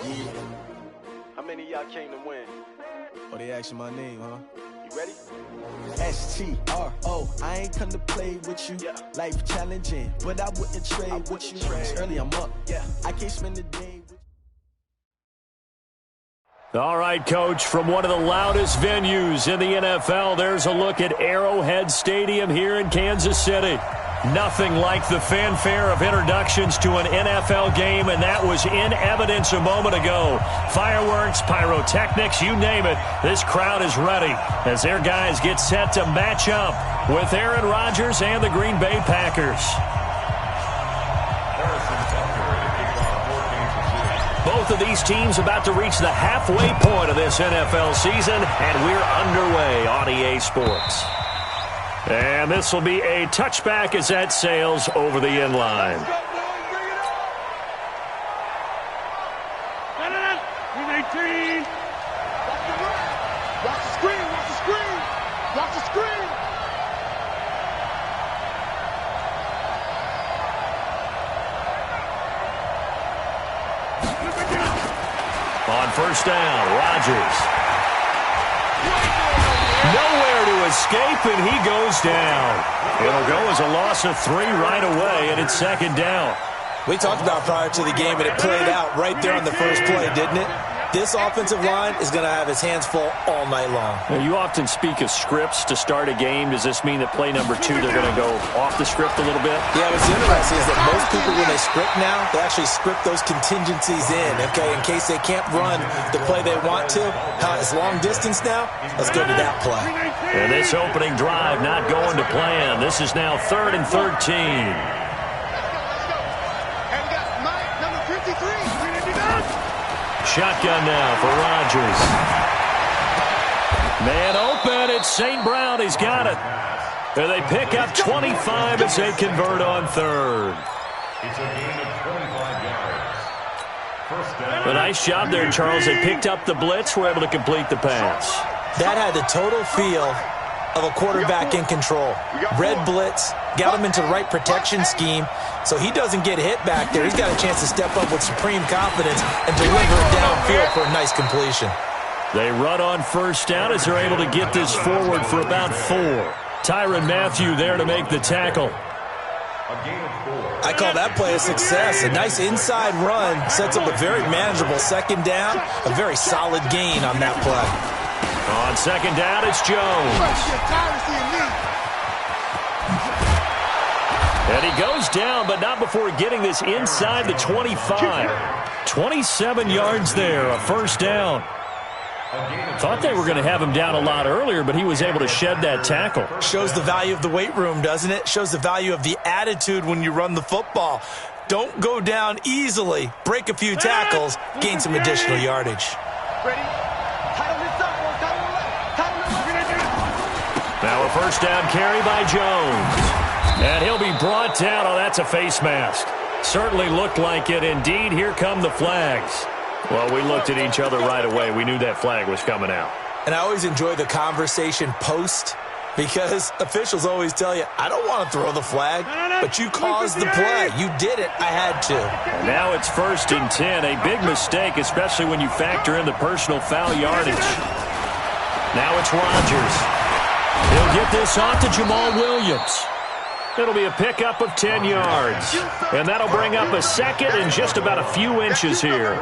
Yeah. How many of y'all came to win? Oh, they asking my name, huh? You ready? S-T-R-O, I ain't come to play with you. Yeah. Life challenging, but I wouldn't trade with you. It's early, I'm up. Yeah. I can't spend the day with you. All right, Coach, from one of the loudest venues in the NFL, there's a look at Arrowhead Stadium here in Kansas City. Nothing like the fanfare of introductions to an NFL game, and that was in evidence a moment ago. Fireworks, pyrotechnics, you name it. This crowd is ready as their guys get set to match up with Aaron Rodgers and the Green Bay Packers. Both of these teams about to reach the halfway point of this NFL season, and we're underway on EA Sports. And this will be a touchback as that sails over the end line. Watch the screen, watch the screen, watch the screen. On first down, Rodgers. Nowhere to escape, and he goes down. It'll go as a loss of 3 right away, and it's second down. We talked about prior to the game, and it played out right there on the first play, didn't it? This offensive line is going to have his hands full all night long. Now, you often speak of scripts to start a game. Does this mean that play number 2, they're going to go off the script a little bit? Yeah, what's interesting is that most people, when they script now, they actually script those contingencies in, okay, in case they can't run the play they want to. It's long distance now. Let's go to that play. And this opening drive not going to plan. This is now 3rd and 13. Shotgun now for Rodgers. Man open, it's St. Brown. He's got it. And they pick up 25 as they convert on 3rd. It's a gain of 25 yards. First down. A nice job there, Charles. They picked up the blitz, were able to complete the pass. That had the total feel of a quarterback in control. Red blitz, got him into the right protection scheme, so he doesn't get hit back there. He's got a chance to step up with supreme confidence and deliver it downfield for a nice completion. They run on first down as they're able to get this forward for about 4. Tyrann Mathieu there to make the tackle. I call that play a success. A nice inside run sets up a very manageable second down, a very solid gain on that play. On second down, it's Jones. And he goes down, but not before getting this inside the 25. 27 yards there, a first down. Thought they were going to have him down a lot earlier, but he was able to shed that tackle. Shows the value of the weight room, doesn't it? Shows the value of the attitude when you run the football. Don't go down easily. Break a few tackles, gain some additional yardage. Now a first down carry by Jones. And he'll be brought down. Oh, that's a face mask. Certainly looked like it. Indeed, here come the flags. Well, we looked at each other right away. We knew that flag was coming out. And I always enjoy the conversation post because officials always tell you, I don't want to throw the flag, but you caused the play. You did it. I had to. And now it's 1st and 10. A big mistake, especially when you factor in the personal foul yardage. Now it's Rodgers. He'll get this off to Jamal Williams. It'll be a pickup of 10 yards. And that'll bring up a second and just about a few inches here.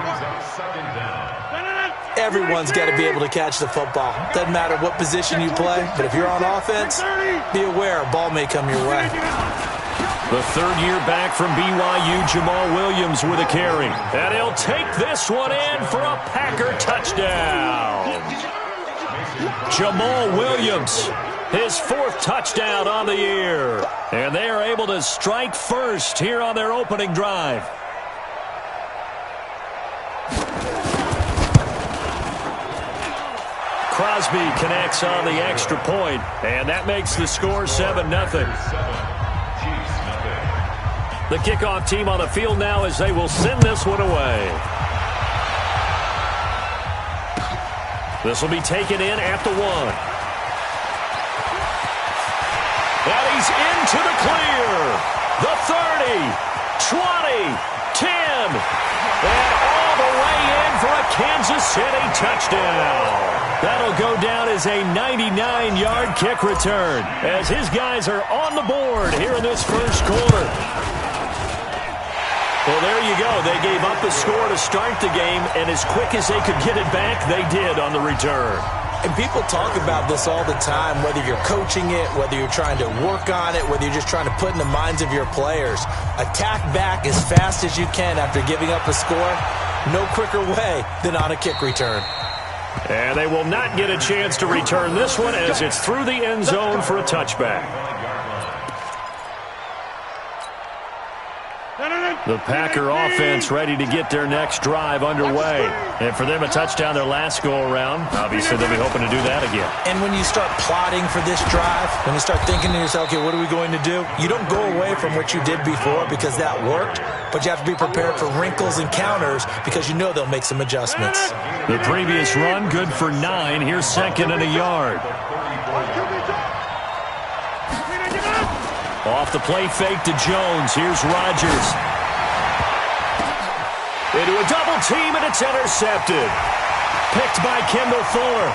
Everyone's got to be able to catch the football. Doesn't matter what position you play, but if you're on offense, be aware a ball may come your way. The 3rd year back from BYU, Jamal Williams with a carry. And he'll take this one in for a Packer touchdown. Jamal Williams, his 4th touchdown on the year. And they are able to strike first here on their opening drive. Crosby connects on the extra point, and that makes the score 7-0. The kickoff team on the field now as they will send this one away. This will be taken in at the 1. And he's into the clear. The 30, 20, 10, and all the way in Kansas City touchdown. That'll go down as a 99-yard kick return as his guys are on the board here in this first quarter. Well, there you go. They gave up the score to start the game, and as quick as they could get it back, they did on the return. And people talk about this all the time, whether you're coaching it, whether you're trying to work on it, whether you're just trying to put in the minds of your players. Attack back as fast as you can after giving up a score. No quicker way than on a kick return. And they will not get a chance to return this one as it's through the end zone for a touchback. The Packer offense ready to get their next drive underway. And for them, a touchdown their last go-around. Obviously, they'll be hoping to do that again. And when you start plotting for this drive, when you start thinking to yourself, okay, what are we going to do? You don't go away from what you did before because that worked, but you have to be prepared for wrinkles and counters because you know they'll make some adjustments. The previous run, good for 9. Here's second and a yard. Off the play fake to Jones. Here's Rodgers. Into a double team, and it's intercepted. Picked by Kendall Fuller.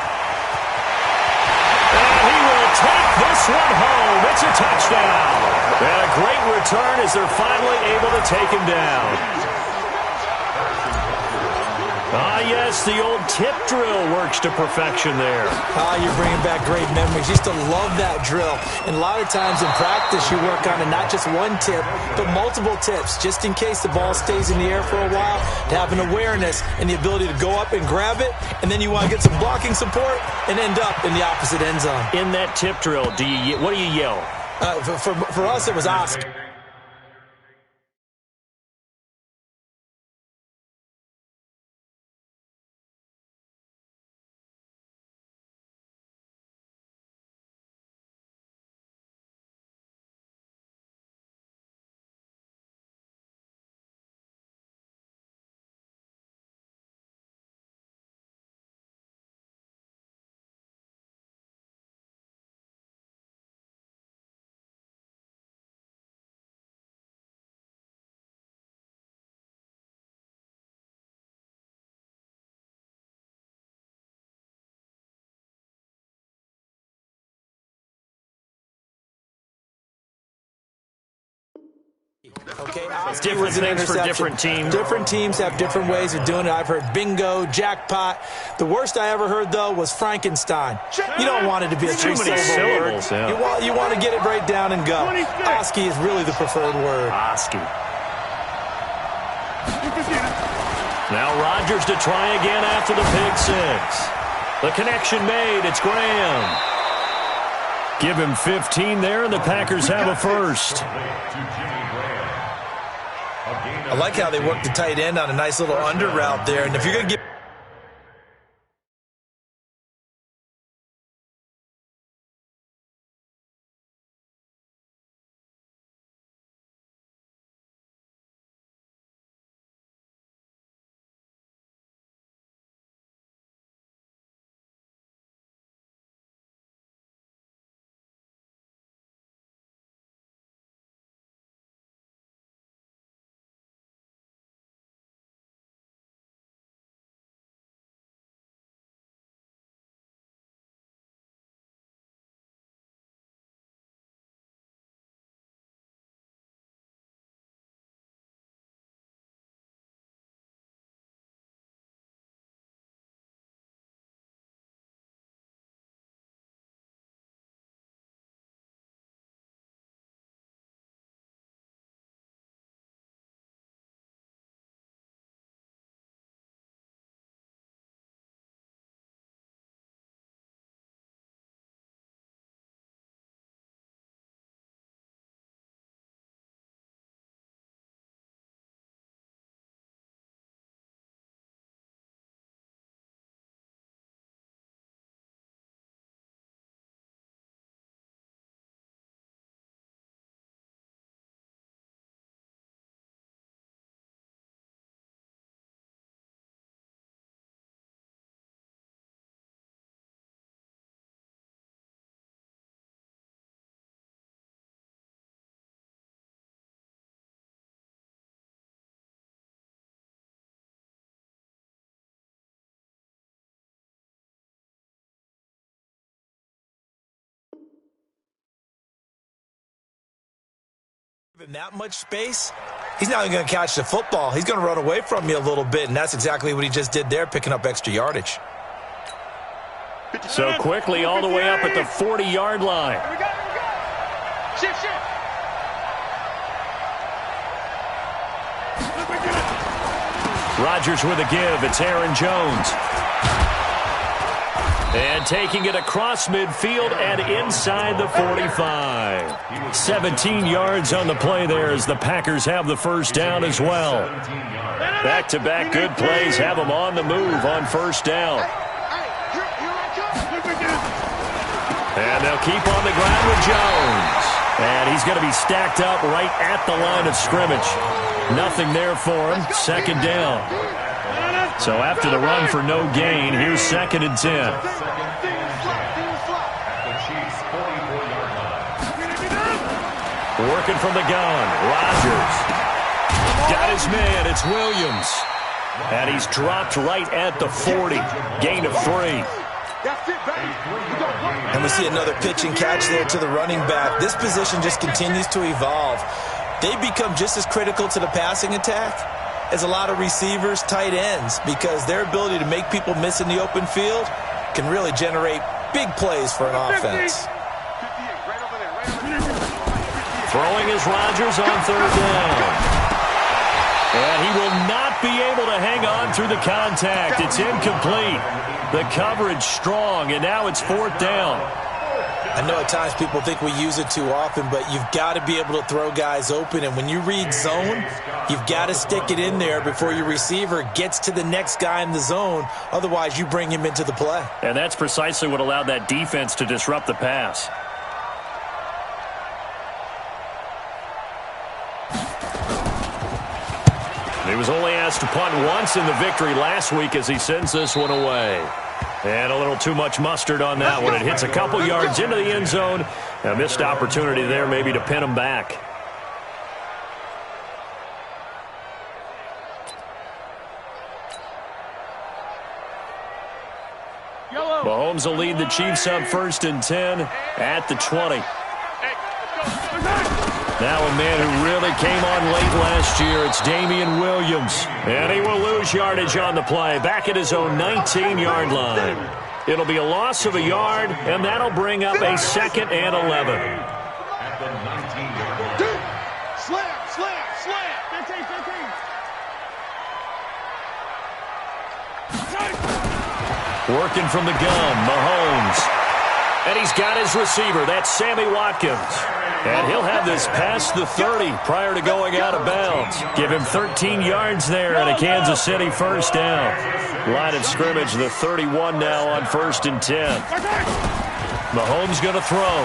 And he will take this one home. It's a touchdown. And a great return as they're finally able to take him down. Ah, yes, the old tip drill works to perfection there. Ah, you're bringing back great memories. Used to love that drill. And a lot of times in practice, you work on it, not just one tip, but multiple tips, just in case the ball stays in the air for a while, to have an awareness and the ability to go up and grab it, and then you want to get some blocking support and end up in the opposite end zone. In that tip drill, what do you yell? For us, it was Oscar. Okay, Different things for different teams. Different teams have different ways of doing it. I've heard bingo, jackpot. The worst I ever heard, though, was Frankenstein. You don't want it to be a Too many syllables. Yeah. You want to get it right down and go. Oski is really the preferred word. Oski. Now Rodgers to try again after the pick six. The connection made. It's Graham. Give him 15 there, and the Packers have a first. I like how they work the tight end on a nice little under route there. And if you're going to get In that much space, he's not even going to catch the football. He's going to run away from you a little bit, and that's exactly what he just did there, picking up extra yardage. So quickly all the way up at the 40-yard line. Here we go. Shift. Rodgers with a give. It's Aaron Jones. And taking it across midfield and inside the 45. 17 yards on the play there as the Packers have the first down as well. Back-to-back good plays have them on the move on first down. And they'll keep on the ground with Jones. And he's going to be stacked up right at the line of scrimmage. Nothing there for him. Second down. So after the run for no gain, here's 2nd and 10. Working from the gun, Rodgers. Got his man, it's Williams. And he's dropped right at the 40. Gain of 3. And we see another pitch and catch there to the running back. This position just continues to evolve. They become just as critical to the passing attack as a lot of receivers, tight ends, because their ability to make people miss in the open field can really generate big plays for an offense. Throwing is Rodgers on 3rd down. And he will not be able to hang on through the contact. It's incomplete. The coverage strong, and now it's 4th down. I know at times people think we use it too often, but you've got to be able to throw guys open. And when you read zone, you've got to stick it in there before your receiver gets to the next guy in the zone. Otherwise, you bring him into the play. And that's precisely what allowed that defense to disrupt the pass. He was only asked to punt once in the victory last week as he sends this one away. And a little too much mustard on that one. It hits a couple yards into the end zone. A missed opportunity there maybe to pin him back. Mahomes will lead the Chiefs up 1st and 10 at the 20. Now a man who really came on late last year, it's Damian Williams. And he will lose yardage on the play, back at his own 19-yard line. It'll be a loss of a yard, and that'll bring up a 2nd and 11. At the 19-yard line. Slam. 15. Working from the gun, Mahomes. And he's got his receiver. That's Sammy Watkins. And he'll have this past the 30 prior to going out of bounds. Give him 13 yards there and a Kansas City first down. Line of scrimmage, the 31 now on 1st and 10. Mahomes going to throw.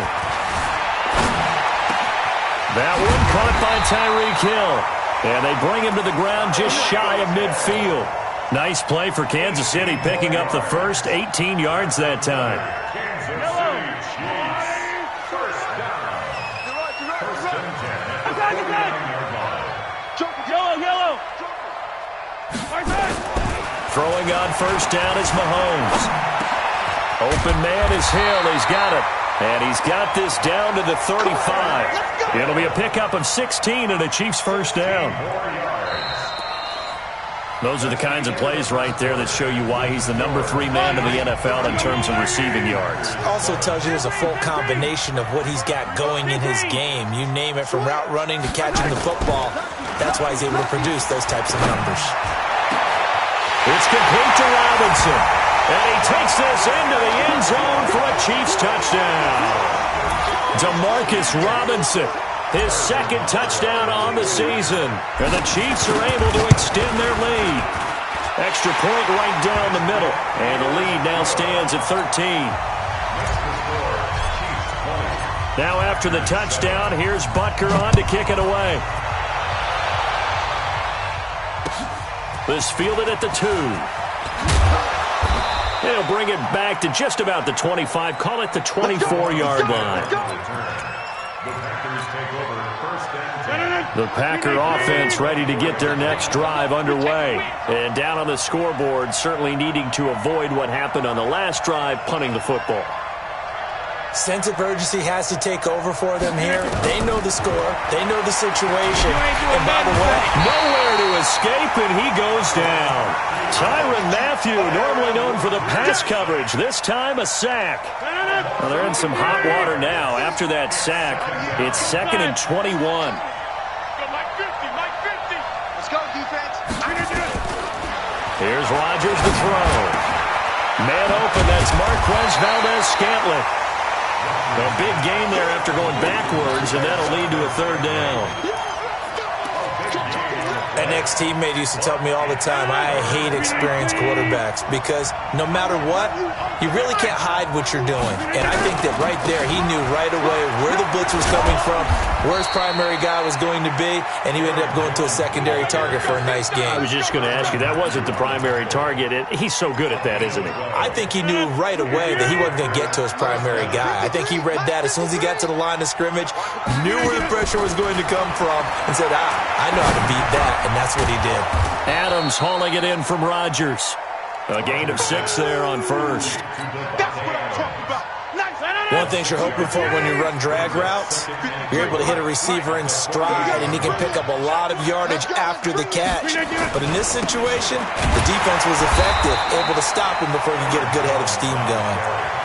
That one caught by Tyreek Hill. And they bring him to the ground just shy of midfield. Nice play for Kansas City, picking up the first 18 yards that time. Throwing on first down is Mahomes. Open man is Hill. He's got it. And he's got this down to the 35. It'll be a pickup of 16 and a Chiefs first down. Those are the kinds of plays right there that show you why he's the number 3 man in the NFL in terms of receiving yards. Also tells you there's a full combination of what he's got going in his game. You name it, from route running to catching the football. That's why he's able to produce those types of numbers. It's complete to Robinson. And he takes this into the end zone for a Chiefs touchdown. Demarcus Robinson, his 2nd touchdown on the season. And the Chiefs are able to extend their lead. Extra point right down the middle. And the lead now stands at 13. Now after the touchdown, here's Butker on to kick it away. This fielded at the 2. They'll bring it back to just about the 25. Call it the 24-yard line. The Packer offense ready to get their next drive underway. And down on the scoreboard, certainly needing to avoid what happened on the last drive, punting the football. Sense of urgency has to take over for them here. They know the score. They know the situation. And by the way, nowhere to escape, and he goes down. Tyrann Mathieu, normally known for the pass coverage, this time a sack. Well, they're in some hot water now. After that sack, it's 2nd and 21. Let's go, defense. Here's Rodgers to throw. Man open, that's Marquez Valdez-Scantling. A big gain there after going backwards, and that'll lead to a 3rd down. An ex-teammate used to tell me all the time, I hate experienced quarterbacks because no matter what, you really can't hide what you're doing. And I think that right there, he knew right away where the blitz was coming from, where his primary guy was going to be, and he ended up going to a secondary target for a nice game. I was just going to ask you, that wasn't the primary target. He's so good at that, isn't he? I think he knew right away that he wasn't going to get to his primary guy. I think he read that as soon as he got to the line of scrimmage, knew where the pressure was going to come from, and said, I know how to beat that. And that's what he did. Adams hauling it in from Rodgers. A gain of 6 there on 1st. That's what I'm talking about. One thing you're hoping for when you run drag routes, you're able to hit a receiver in stride, and he can pick up a lot of yardage after the catch. But in this situation, the defense was effective, able to stop him before he could get a good head of steam going.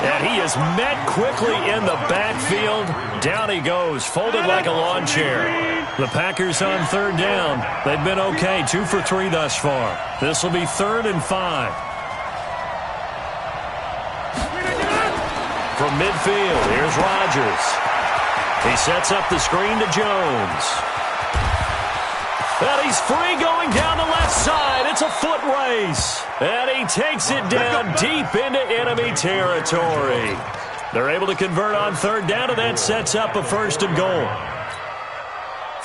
And he is met quickly in the backfield. Down he goes, folded like a lawn chair. The Packers on 3rd down. They've been okay, 2 for 3 thus far. This will be 3rd and 5. From midfield, here's Rodgers. He sets up the screen to Jones. And he's free going down the left side. It's a foot race. And he takes it down deep into enemy territory. They're able to convert on 3rd down, and that sets up a 1st and goal.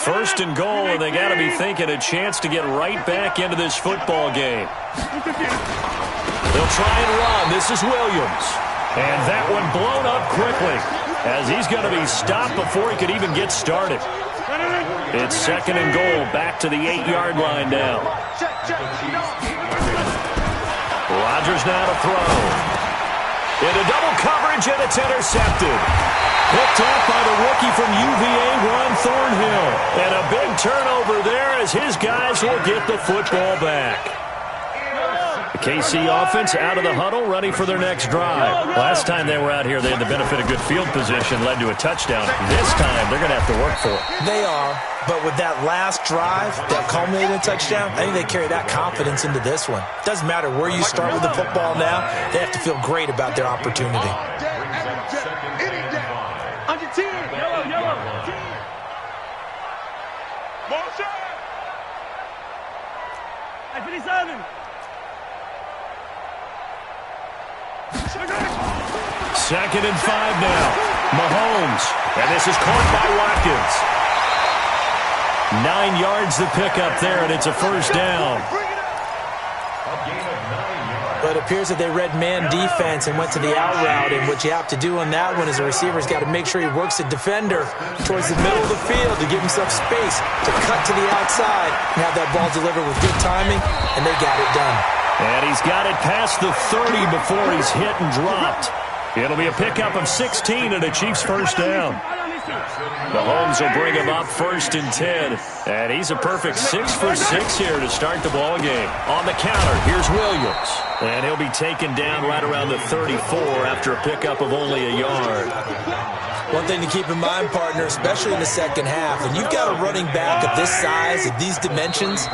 1st and goal, and they got to be thinking a chance to get right back into this football game. They'll try and run. This is Williams. And that one blown up quickly as he's going to be stopped before he could even get started. It's 2nd and goal, back to the 8-yard line now. Rodgers now to throw. Into double coverage, and it's intercepted. Picked up by the rookie from UVA, Ron Thornhill. And a big turnover there as his guys will get the football back. The KC offense out of the huddle, ready for their next drive. Last time they were out here, they had the benefit of good field position, led to a touchdown. This time, they're going to have to work for it. They are, but with that last drive that culminated in a touchdown, I think they carry that confidence into this one. Doesn't matter where you start with the football now, they have to feel great about their opportunity. Under 10. Yellow. Motion. 57. 2nd and 5 now. Mahomes. And this is caught by Watkins. 9 yards the pickup there, and it's a 1st down. But it appears that they read man defense and went to the out route, and what you have to do on that one is the receiver's got to make sure he works the defender towards the middle of the field to give himself space to cut to the outside and have that ball delivered with good timing, and they got it done. And he's got it past the 30 before he's hit and dropped. It'll be a pickup of 16 and a Chiefs 1st down. Mahomes will bring him up 1st and 10. And he's a perfect 6 for 6 here to start the ball game. On the counter, here's Williams. And he'll be taken down right around the 34 after a pickup of only a yard. One thing to keep in mind, partner, especially in the second half, when you've got a running back of this size, of these dimensions,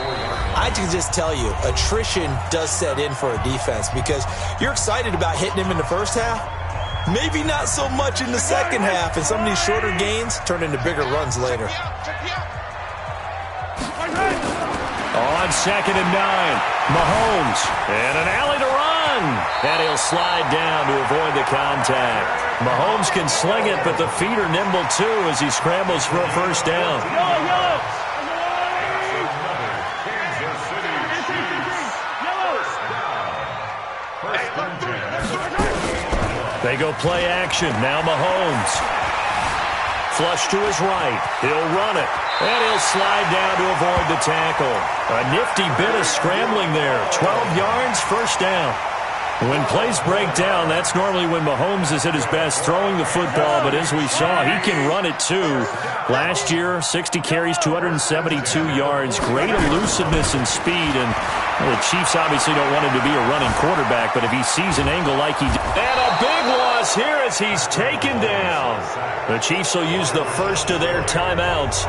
I can just tell you, attrition does set in for a defense because you're excited about hitting him in the first half. Maybe not so much in the second half, and some of these shorter gains turn into bigger runs later. On 2nd and 9, Mahomes, and an alley to run. And he'll slide down to avoid the contact. Mahomes can sling it, but the feet are nimble too as he scrambles for a 1st down. They go play action. Now Mahomes. Flush to his right. He'll run it. And he'll slide down to avoid the tackle. A nifty bit of scrambling there. 12 yards, 1st down. When plays break down, that's normally when Mahomes is at his best throwing the football, but as we saw, he can run it too. Last year, 60 carries, 272 yards, great elusiveness and speed, and the Chiefs obviously don't want him to be a running quarterback, but if he sees an angle like he did. And a big loss here as he's taken down. The Chiefs will use the first of their timeouts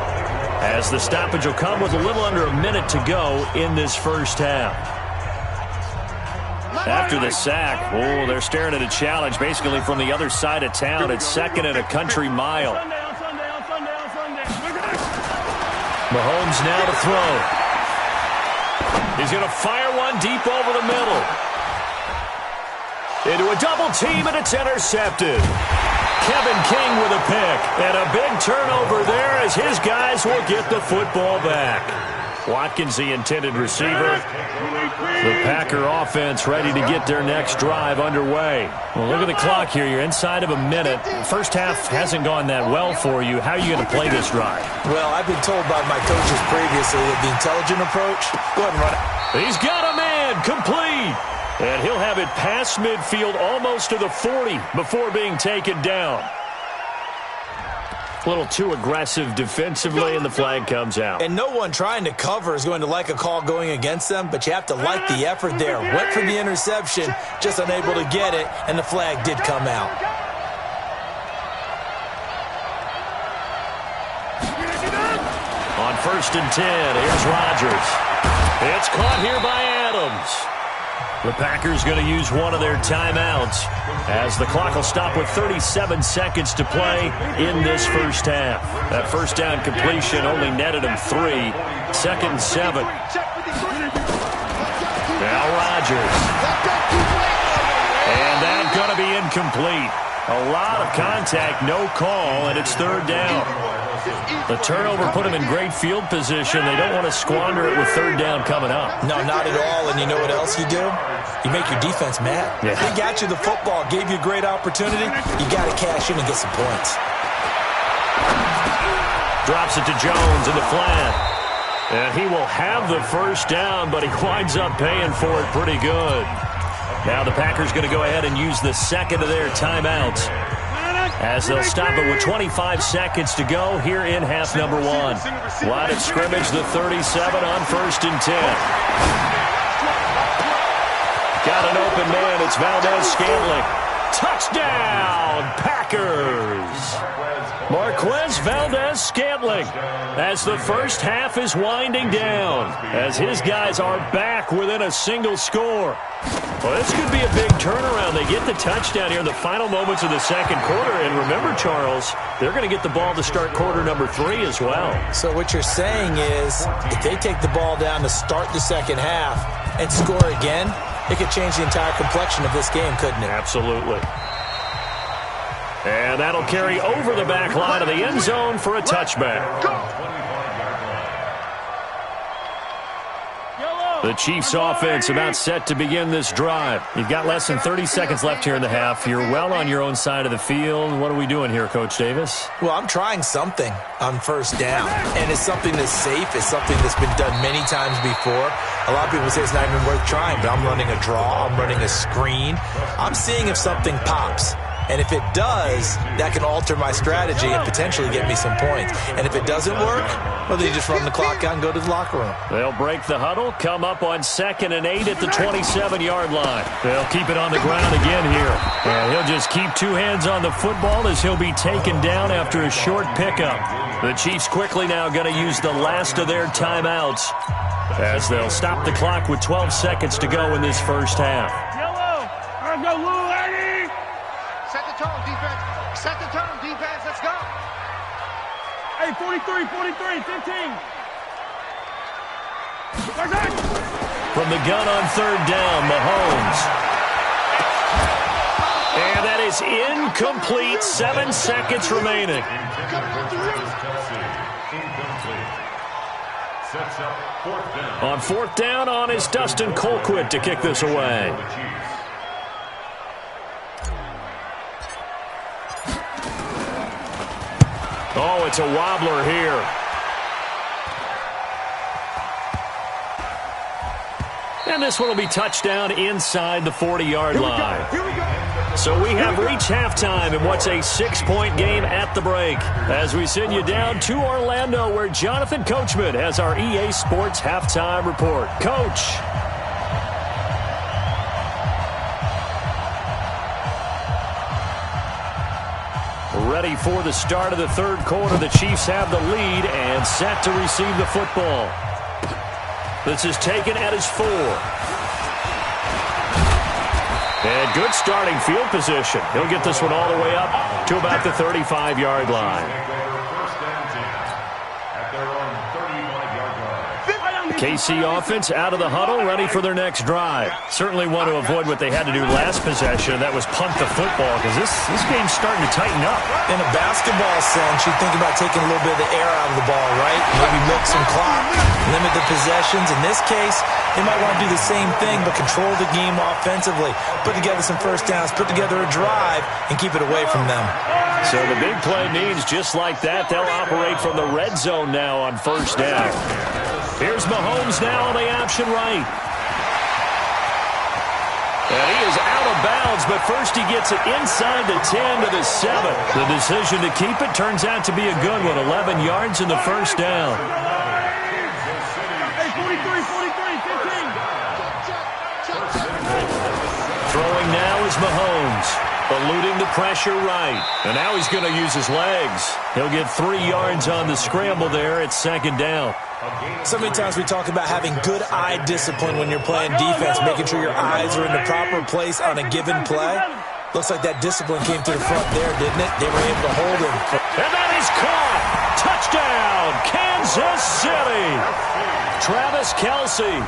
as the stoppage will come with a little under a minute to go in this first half. After the sack, they're staring at a challenge basically from the other side of town. It's second and a country mile. Mahomes now to throw. He's going to fire one deep over the middle. Into a double team, and it's intercepted. Kevin King with a pick. And a big turnover there as his guys will get the football back. Watkins, the intended receiver. The Packer offense ready to get their next drive underway. Well, look at the clock here. You're inside of a minute. First half hasn't gone that well for you. How are you going to play this drive? Well, I've been told by my coaches previously that the intelligent approach, go ahead and run it. He's got a man, complete. And he'll have it past midfield almost to the 40 before being taken down. A little too aggressive defensively, and the flag comes out. And no one trying to cover is going to like a call going against them, but you have to like the effort there. Went for the interception, just unable to get it, and the flag did come out. On 1st and 10, here's Rodgers. It's caught here by Adams. The Packers going to use one of their timeouts as the clock will stop with 37 seconds to play in this first half. That first down completion only netted him 3. 2nd and 7. Now Rodgers. And that's going to be incomplete. A lot of contact, no call, and it's 3rd down. The turnover put them in great field position. They don't want to squander it with 3rd down coming up. No, not at all. And you know what else you do? You make your defense mad. Yeah. They got you the football, gave you a great opportunity. You got to cash in and get some points. Drops it to Jones in the flat. And he will have the first down, but he winds up paying for it pretty good. Now the Packers going to go ahead and use the second of their timeouts as they'll stop it with 25 seconds to go here in half number 1. Line of scrimmage, the 37 on 1st and 10. Got an open man. It's Valdez-Scantling. Touchdown, Packers. Marquez Valdez-Scantling as the first half is winding down as his guys are back within a single score. Well, this could be a big turnaround. They get the touchdown here in the final moments of the second quarter. And remember, Charles, they're going to get the ball to start quarter number 3 as well. So what you're saying is if they take the ball down to start the second half and score again, it could change the entire complexion of this game, couldn't it? Absolutely. And that'll carry over the back line of the end zone for a touchback. The Chiefs offense about set to begin this drive. You've got less than 30 seconds left here in the half. You're well on your own side of the field. What are we doing here, Coach Davis? Well, I'm trying something on 1st down, and it's something that's safe. It's something that's been done many times before. A lot of people say it's not even worth trying, but I'm running a draw. I'm running a screen. I'm seeing if something pops. And if it does, that can alter my strategy and potentially get me some points. And if it doesn't work, well, then you just run the clock out and go to the locker room. They'll break the huddle, come up on 2nd and 8 at the 27-yard line. They'll keep it on the ground again here. And he'll just keep 2 hands on the football as he'll be taken down after a short pickup. The Chiefs quickly now going to use the last of their timeouts as they'll stop the clock with 12 seconds to go in this first half. Set the tone, defense. Set the tone, defense. Let's go. Hey, 43, 15. From the gun on 3rd down, Mahomes. And that is incomplete. 7 seconds remaining. On 4th down, on is Dustin Colquitt to kick this away. Oh, it's a wobbler here. And this one will be touchdown inside the 40-yard line. So we have reached halftime in what's a 6-point game at the break. As we send you down to Orlando, where Jonathan Coachman has our EA Sports halftime report. Coach. Ready for the start of the third quarter. The Chiefs have the lead and set to receive the football. This is taken at his 4. And good starting field position. He'll get this one all the way up to about the 35-yard line. KC offense out of the huddle, ready for their next drive. Certainly want to avoid what they had to do last possession. That was punt the football, because this game's starting to tighten up. In a basketball sense, you think about taking a little bit of the air out of the ball, right? Maybe milk some clock, limit the possessions. In this case, they might want to do the same thing, but control the game offensively. Put together some first downs, put together a drive, and keep it away from them. So the big play means just like that, they'll operate from the red zone now on first down. Here's Mahomes now on the option right. And he is out of bounds, but first he gets it inside the 10 to the 7. The decision to keep it turns out to be a good one. 11 yards in the first down. Hey, 43, 15. Throwing now is Mahomes. Eluding the pressure right. And now he's going to use his legs. He'll get 3 yards on the scramble there at second down. So many times we talk about having good eye discipline when you're playing defense, making sure your eyes are in the proper place on a given play. Looks like that discipline came to the front there, didn't it? They were able to hold him. And that is caught. Touchdown, Kansas City. Travis Kelce,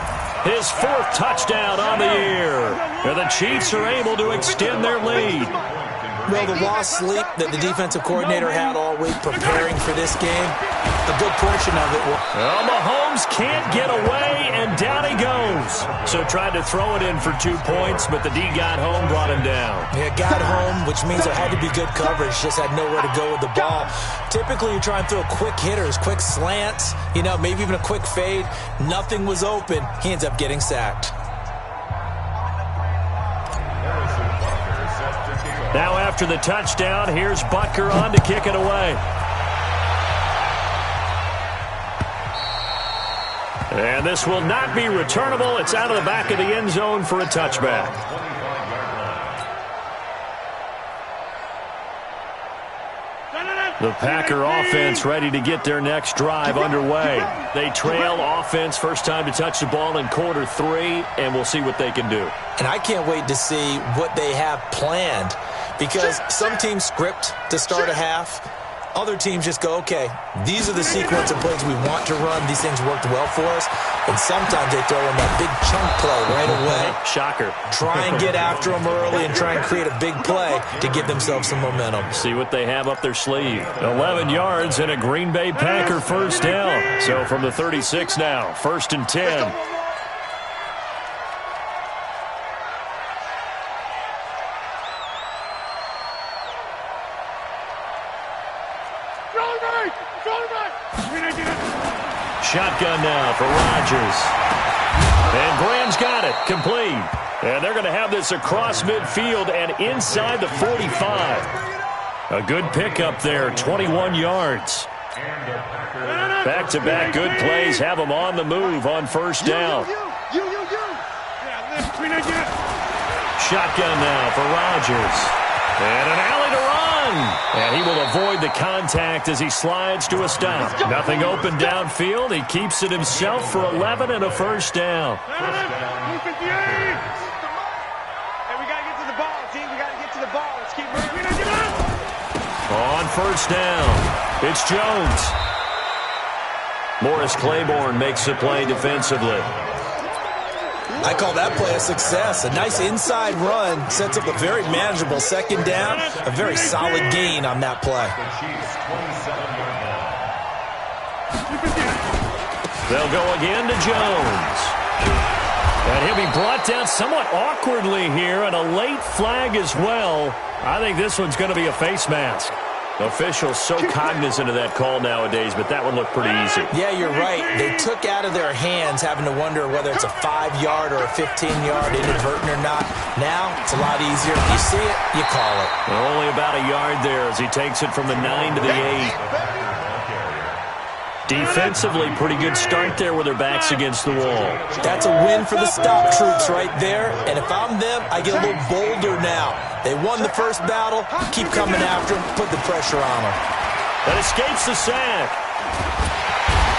his 4th touchdown on the year. And the Chiefs are able to extend their lead. Well, the lost sleep that the defensive coordinator had all week preparing for this game, a good portion of it was... Well, Mahomes can't get away, and down he goes. So tried to throw it in for 2 points, but the D got home, brought him down. Yeah, got home, which means there had to be good coverage, just had nowhere to go with the ball. Typically, you try and throw quick hitters, quick slants, maybe even a quick fade. Nothing was open. He ends up getting sacked. Now after the touchdown, here's Butker on to kick it away. And this will not be returnable. It's out of the back of the end zone for a touchback. The Packer offense ready to get their next drive underway. They trail offense first time to touch the ball in quarter 3, and we'll see what they can do. And I can't wait to see what they have planned, because some teams script to start a half. Other teams just go, okay, these are the sequence of plays we want to run. These things worked well for us. And sometimes they throw in that big chunk play right away. Shocker. Try and get after them early and try and create a big play to give themselves some momentum. See what they have up their sleeve. 11 yards and a Green Bay Packer first down. So from the 36 now, 1st and 10. Shotgun now for Rodgers. And Graham's got it. Complete. And they're going to have this across midfield and inside the 45. A good pickup there, 21 yards. Back-to-back good plays have them on the move on first down. Shotgun now for Rodgers. And an alley to run. And he will avoid the contact as he slides to a stop. Nothing open downfield. He keeps it himself for 11 and a first down. Hey, we got to get to the ball, team. We got to get to the ball. Let's keep moving. On first down, it's Jones. Morris Claiborne makes the play defensively. I call that play a success. A nice inside run sets up a very manageable second down. A very solid gain on that play. They'll go again to Jones. And he'll be brought down somewhat awkwardly here, and a late flag as well. I think this one's going to be a face mask. Officials so cognizant of that call nowadays, but that one looked pretty easy. Yeah, you're right. They took out of their hands having to wonder whether it's a 5-yard or a 15-yard, inadvertent or not. Now, it's a lot easier. You see it, you call it. Only about a yard there as he takes it from the 9 to the 8. Defensively, pretty good start there with their backs against the wall. That's a win for the stop troops right there. And if I'm them, I get a little bolder now. They won the first battle. Keep coming after them. Put the pressure on them. That escapes the sack.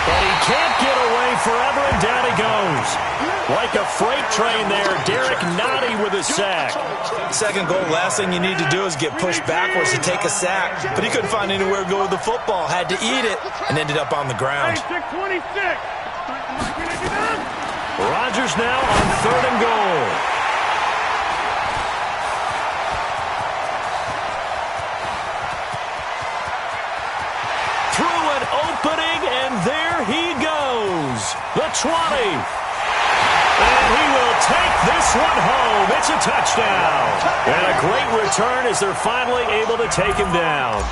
But he can't get away forever, and down he goes. Like a freight train there, Derek Nottie with a sack. Second goal, last thing you need to do is get pushed backwards to take a sack. But he couldn't find anywhere to go with the football. Had to eat it and ended up on the ground. Rodgers now on 3rd and goal. Through an opening, and there he goes. The 20. And he will take this one home. It's a touchdown. And a great return as they're finally able to take him down.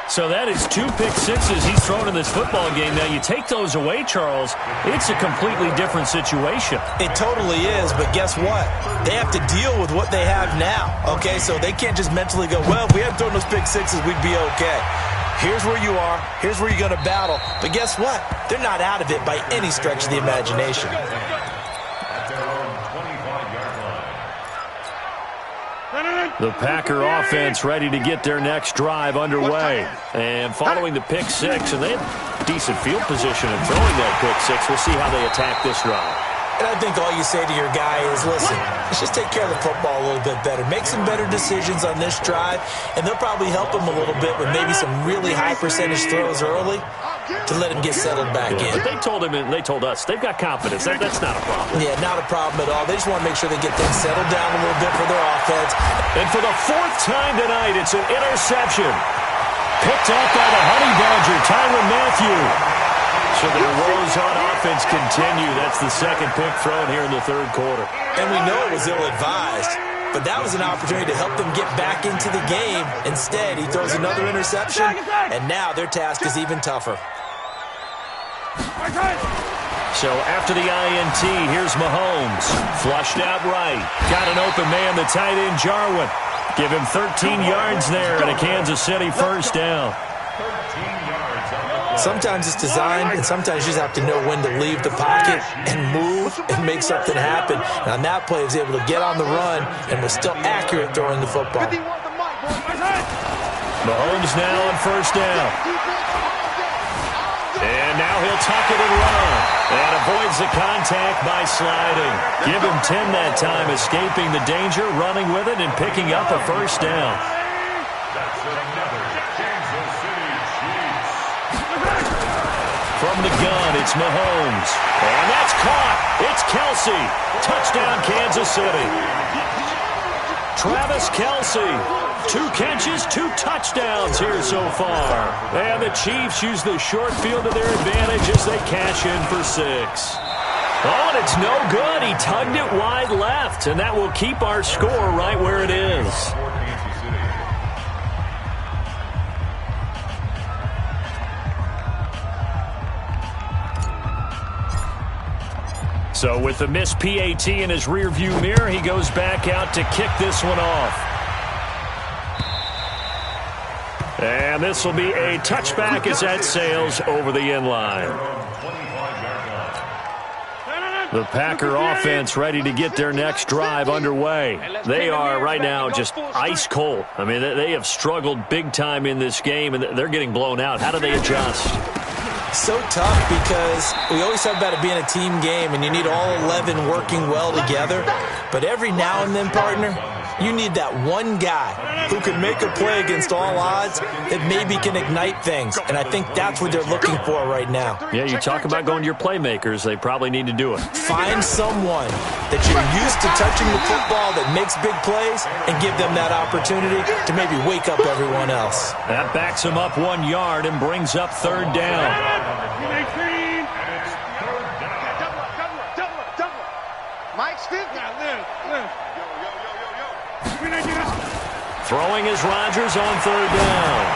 So that is 2 pick sixes he's thrown in this football game. Now, you take those away, Charles, it's a completely different situation. It totally is, but guess what? They have to deal with what they have now, okay? So they can't just mentally go, well, if we hadn't thrown those pick sixes, we'd be okay. Here's where you are. Here's where you're going to battle. But guess what? They're not out of it by any stretch of the imagination. The Packer offense ready to get their next drive underway. And following the pick six, and they have decent field position in throwing that pick six. We'll see how they attack this drive. And I think all you say to your guy is, listen, let's just take care of the football a little bit better. Make some better decisions on this drive, and they'll probably help him a little bit with maybe some really high percentage throws early to let him get settled back in. But they told him, and they told us, they've got confidence. That's not a problem. Yeah, not a problem at all. They just want to make sure they get things settled down a little bit for their offense. And for the 4th time tonight, it's an interception. Picked up by the Honey Badger, Tyrann Mathieu. So their woes on offense continue. That's the 2nd pick thrown here in the 3rd quarter. And we know it was ill-advised, but that was an opportunity to help them get back into the game. Instead, he throws another interception, and now their task is even tougher. So after the INT, here's Mahomes. Flushed out right. Got an open man, the tight end, Jarwin. Give him 13 yards there and a Kansas City 1st down. Sometimes it's designed, and sometimes you just have to know when to leave the pocket and move and make something happen. And on that play, he was able to get on the run and was still accurate throwing the football. Mahomes now on 1st down. And now he'll tuck it and run. And avoids the contact by sliding. Give him 10 that time, escaping the danger, running with it, and picking up a 1st down. From the gun, it's Mahomes. And that's caught. It's Kelce. Touchdown, Kansas City. Travis Kelce. 2 catches, 2 touchdowns here so far. And the Chiefs use the short field to their advantage as they cash in for 6. Oh, and it's no good. He tugged it wide left, and that will keep our score right where it is. So with the missed PAT in his rearview mirror, he goes back out to kick this one off. And this will be a touchback as that sails over the end line. The Packer offense ready to get their next drive underway. They are right now just ice cold. I mean, they have struggled big time in this game, and they're getting blown out. How do they adjust? So tough because we always talk about it being a team game and you need all 11 working well together. But every now and then, partner, you need that one guy who can make a play against all odds that maybe can ignite things. And I think that's what they're looking for right now. Yeah, you talk about going to your playmakers. They probably need to do it. Find someone that you're used to touching the football that makes big plays and give them that opportunity to maybe wake up everyone else. That backs him up 1 yard and brings up 3rd down. Throwing is Rodgers on third down.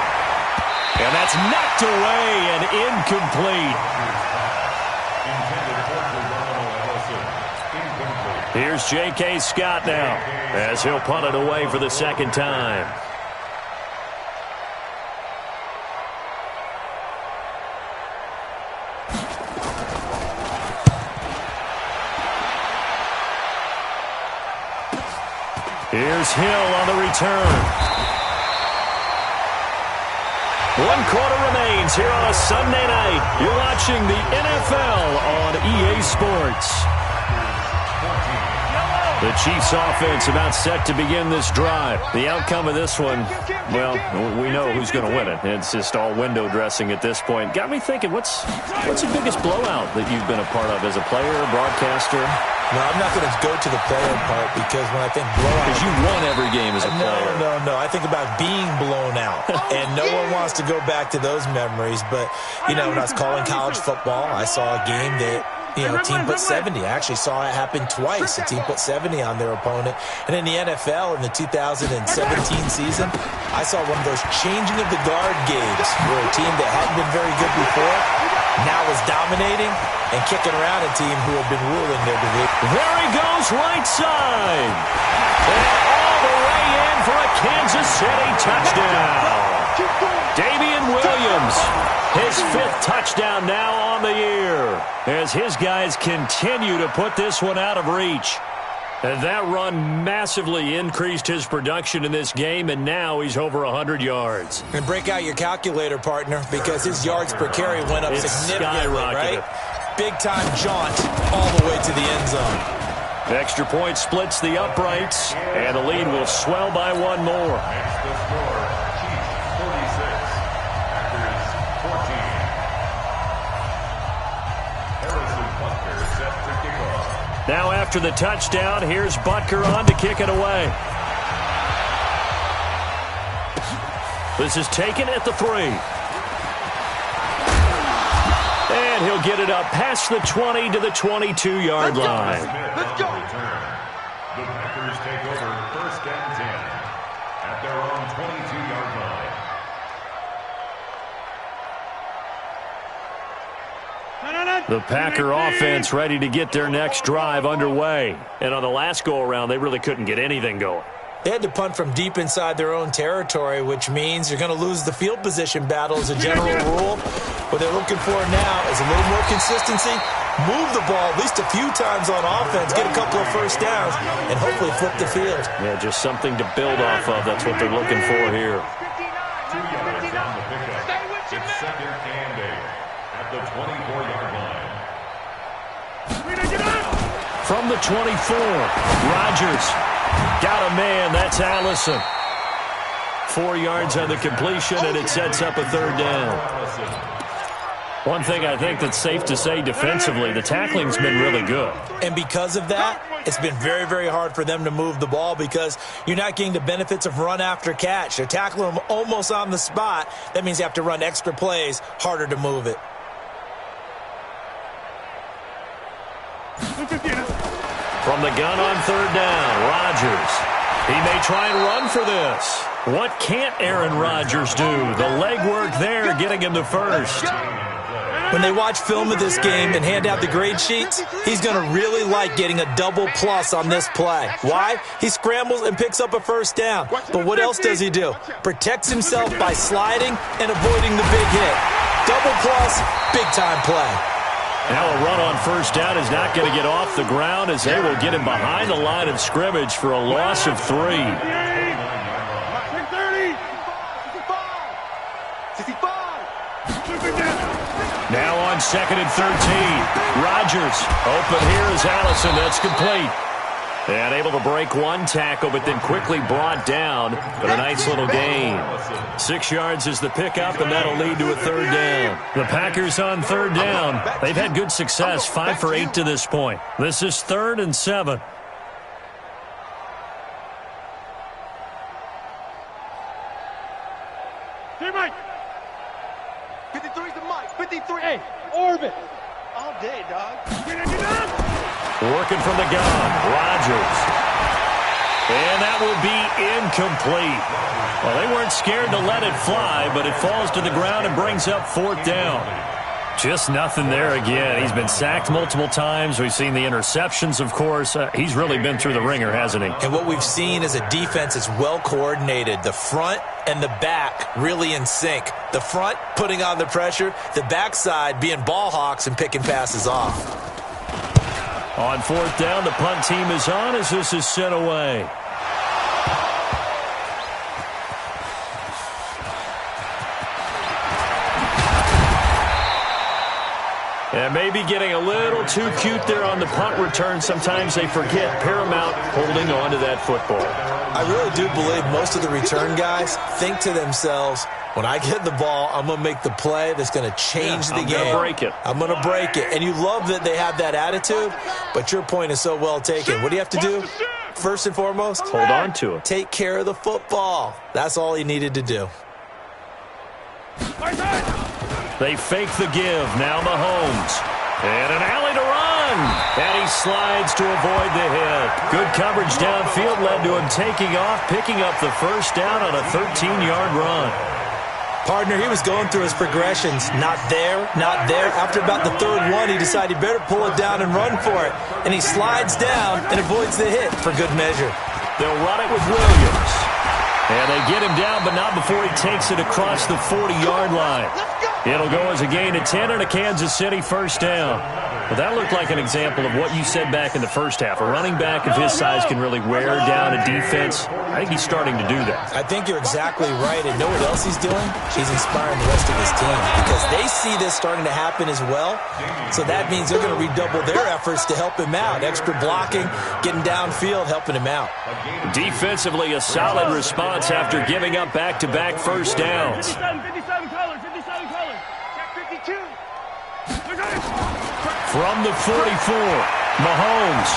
And that's knocked away and incomplete. Here's J.K. Scott now as he'll punt it away for the second time. Here's Hill on the return. 1 quarter remains here on a Sunday night. You're watching the NFL on EA Sports. The Chiefs offense about set to begin this drive. The outcome of this one, well, we know who's going to win it. It's just all window dressing at this point. Got me thinking, what's the biggest blowout that you've been a part of as a player, broadcaster? No, I'm not going to go to the player part because when I think blowout... Because you won every game as a player. No. I think about being blown out. And no one wants to go back to those memories. But, you know, when I was calling college football, I saw a game that, you know, team put 70. I actually saw it happen twice. A team put 70 on their opponent. And in the NFL, in the 2017 season, I saw one of those changing of the guard games where a team that hadn't been very good before now is dominating and kicking around a team who had been ruling their division. There he goes, right side. And all the way in for a Kansas City touchdown. Damian Williams, his 5th touchdown now on the year, as his guys continue to put this one out of reach. And that run massively increased his production in this game, and now he's over 100 yards. And break out your calculator, partner, because his yards per carry went up significantly, right? Big-time jaunt all the way to the end zone. Extra point splits the uprights, and the lead will swell by one more. Makes the score Chiefs 46, Packers 14. Harrison Butker set to kick off. Now after the touchdown, here's Butker on to kick it away. This is taken at the 3. And he'll get it up past the 20 to the 22-yard line. Let's go. The Packers take over 1st and 10 at their own 22-yard line. The Packer offense ready to get their next drive underway. And on the last go-around, they really couldn't get anything going. They had to punt from deep inside their own territory, which means you're going to lose the field position battle as a general rule. What they're looking for now is a little more consistency, move the ball at least a few times on offense, get a couple of first downs, and hopefully flip the field. Yeah, just something to build off of. That's what they're looking for here. 2 yards on the pickup. It's 2nd and 8 at the 24-yard line. From the 24, Rodgers got a man. That's Allison. 4 yards on the completion, and it sets up a 3rd down. One thing I think that's safe to say defensively, the tackling's been really good. And because of that, it's been very, very hard for them to move the ball because you're not getting the benefits of run after catch. They're tackling them almost on the spot. That means you have to run extra plays, harder to move it. From the gun on 3rd down, Rodgers. He may try and run for this. What can't Aaron Rodgers do? The legwork there getting him to 1st. When they watch film of this game and hand out the grade sheets, he's going to really like getting a double plus on this play. Why? He scrambles and picks up a 1st down. But what else does he do? Protects himself by sliding and avoiding the big hit. Double plus, big-time play. Now a run on 1st down is not going to get off the ground as they will get him behind the line of scrimmage for a loss of 3. Now on 2nd and 13. Rodgers. Open here is Allison. That's complete. And able to break one tackle, but then quickly brought down. But a nice little gain. 6 yards is the pickup, and that'll lead to a 3rd down. The Packers on 3rd down. They've had good success, 5 for 8 to this point. This is 3rd and 7. Hey, Mike. 53's the mic. 53. Hey, orbit. All day, dog. Working from the gun, Rodgers. And that will be incomplete. Well, they weren't scared to let it fly, but it falls to the ground and brings up 4th down. Just nothing there again. He's been sacked multiple times. We've seen the interceptions, of course. He's really been through the ringer, hasn't he? And what we've seen is a defense that's well coordinated. The front and the back really in sync. The front putting on the pressure, the backside being ball hawks and picking passes off. On 4th down, the punt team is on as this is sent away. And maybe getting a little too cute there on the punt return. Sometimes they forget paramount holding on to that football. I really do believe most of the return guys think to themselves, when I get the ball, I'm going to make the play that's going to change the game. I'm going to break it. I'm going to break it. And you love that they have that attitude, but your point is so well taken. What do you have to do? First and foremost, hold on to it. Take care of the football. That's all he needed to do. They fake the give. Now Mahomes. And an alley to run. And he slides to avoid the hit. Good coverage downfield led to him taking off, picking up the first down on a 13-yard run. Partner, he was going through his progressions. Not there, not there. After about the 3rd one, he decided he better pull it down and run for it. And he slides down and avoids the hit for good measure. They'll run it with Williams. And they get him down, but not before he takes it across the 40-yard line. It'll go as a gain of 10 and a Kansas City first down. Well, that looked like an example of what you said back in the first half. A running back of his size can really wear down a defense. I think he's starting to do that. I think you're exactly right. And know what else he's doing? He's inspiring the rest of his team because they see this starting to happen as well. So that means they're going to redouble their efforts to help him out. Extra blocking, getting downfield, helping him out. Defensively, a solid response after giving up back-to-back first downs. 57 colors, 57 colors. 52. From the 44, Mahomes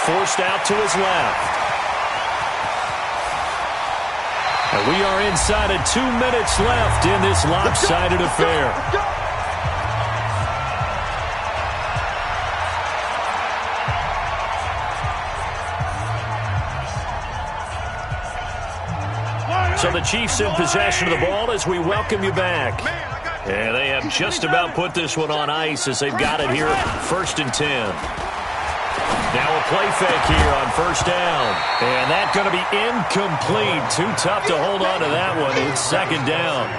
forced out to his left. And we are inside of 2 minutes left in this lopsided affair. So the Chiefs in possession of the ball as we welcome you back. And they have just about put this one on ice as they've got it here, 1st and 10. Now a play fake here on 1st down. And that's going to be incomplete. Too tough to hold on to that one. It's 2nd down.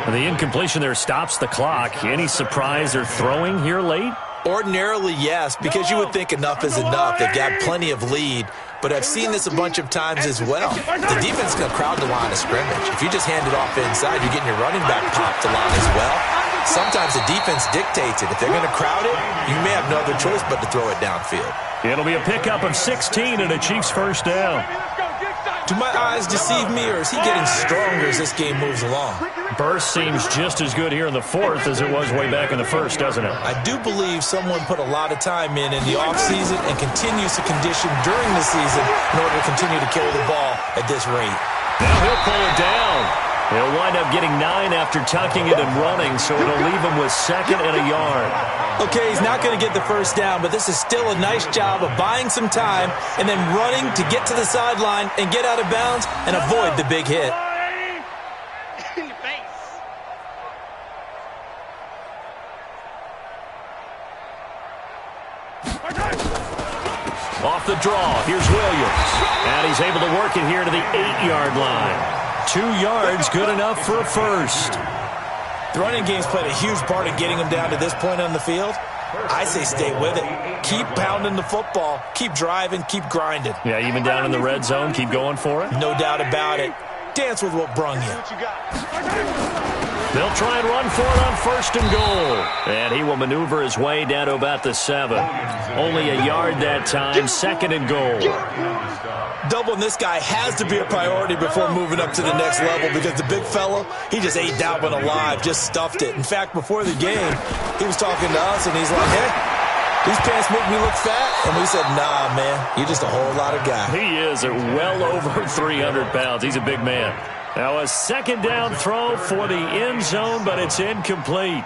And the incompletion there stops the clock. Any surprise they're throwing here late? Ordinarily, yes, because you would think enough is enough. They've got plenty of lead. But I've seen this a bunch of times as well. The defense is going to crowd the line of scrimmage. If you just hand it off inside, you're getting your running back popped a lot as well. Sometimes the defense dictates it. If they're going to crowd it, you may have no other choice but to throw it downfield. It'll be a pickup of 16 and a Chiefs first down. Do my eyes deceive me, or is he getting stronger as this game moves along? Burst seems just as good here in the 4th as it was way back in the 1st, doesn't it? I do believe someone put a lot of time in the offseason and continues to condition during the season in order to continue to carry the ball at this rate. Now he'll pull it down. He'll wind up getting 9 after tucking it and running, so it'll leave him with 2nd and a yard. Okay, he's not going to get the first down, but this is still a nice job of buying some time and then running to get to the sideline and get out of bounds and avoid the big hit. In your face. Off the draw, here's Williams. And he's able to work it here to the 8-yard line. 2 yards, good enough for a first. The running game's played a huge part in getting him down to this point on the field. I say stay with it. Keep pounding the football. Keep driving. Keep grinding. Yeah, even down in the red zone, keep going for it. No doubt about it. Dance with what brung you. They'll try and run for it on 1st and goal. And he will maneuver his way down to about the 7. Only a yard that time, 2nd and goal. Doubling this guy has to be a priority before moving up to the next level because the big fella, he just ate that one alive, just stuffed it. In fact, before the game, he was talking to us, and he's like, hey, these pants make me look fat? And we said, nah, man, you're just a whole lot of guy. He is at well over 300 pounds. He's a big man. Now a 2nd down throw for the end zone, but it's incomplete.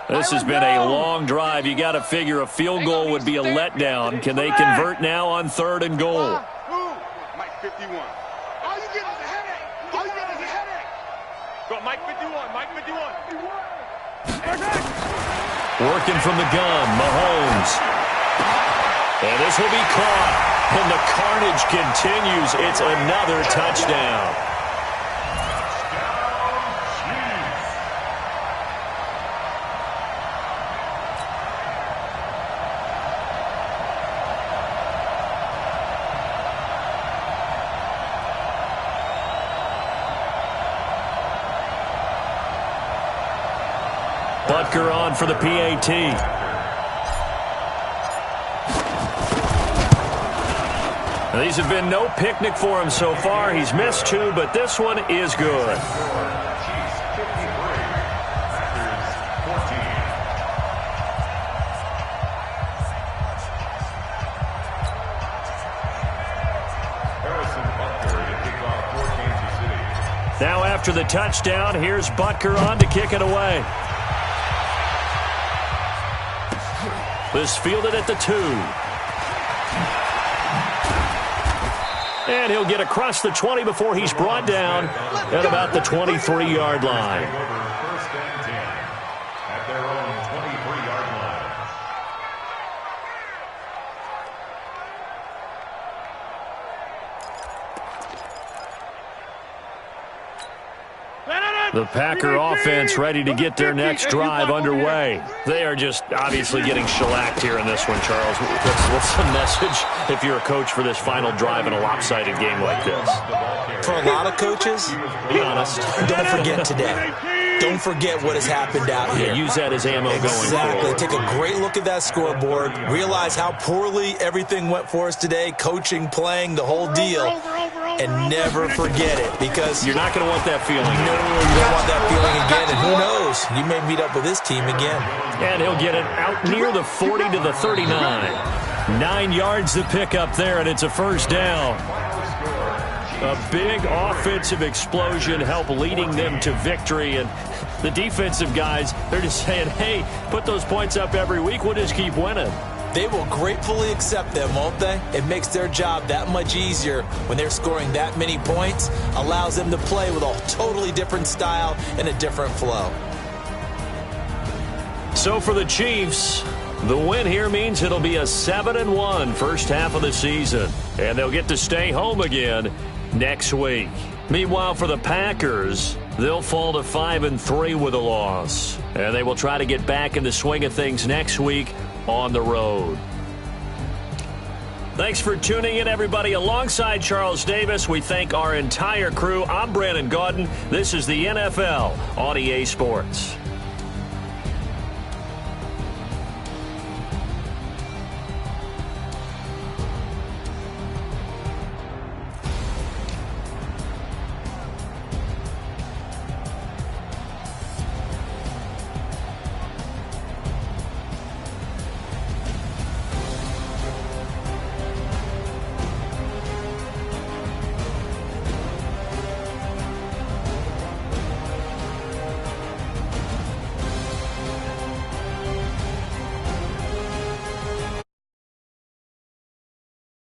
This has been a long drive. You got to figure a field goal would be a letdown. Can they convert now on 3rd and goal? Mike 51. All you get is a headache. All you get is a headache. Go, Mike 51. Mike 51. Working from the gun, Mahomes. And this will be caught. And the carnage continues. It's another touchdown. Butker on for the PAT. These have been no picnic for him so far. He's missed 2, but this one is good. Now after the touchdown, here's Butker on to kick it away. This fielded at the 2. And he'll get across the 20 before he's brought down at about the 23-yard line. First and 10 at their own 23-yard line. The Packer offense ready to get their next drive underway. They are just obviously getting shellacked here in this one, Charles. What's the message if you're a coach for this final drive in a lopsided game like this? For a lot of coaches, be honest. Don't forget today. Don't forget what has happened out here. Use that as ammo going forward. Exactly. Take a great look at that scoreboard. Realize how poorly everything went for us today. Coaching, playing, the whole deal. And never forget it, because you're not going to want that feeling. No, you don't want that feeling again. And who knows? You may meet up with this team again. And he'll get it out near the 40 to the 39. 9 yards to pick up there, and it's a first down. A big offensive explosion helped leading them to victory. And the defensive guys, they're just saying, hey, put those points up every week. We'll just keep winning. They will gratefully accept them, won't they? It makes their job that much easier when they're scoring that many points. Allows them to play with a totally different style and a different flow. So for the Chiefs, the win here means it'll be a 7-1 first half of the season. And they'll get to stay home again next week. Meanwhile, for the Packers, they'll fall to 5-3 with a loss. And they will try to get back in the swing of things next week on the road. Thanks for tuning in, everybody. Alongside Charles Davis, we thank our entire crew. I'm Brandon Gaudin. This is the NFL on EA Sports.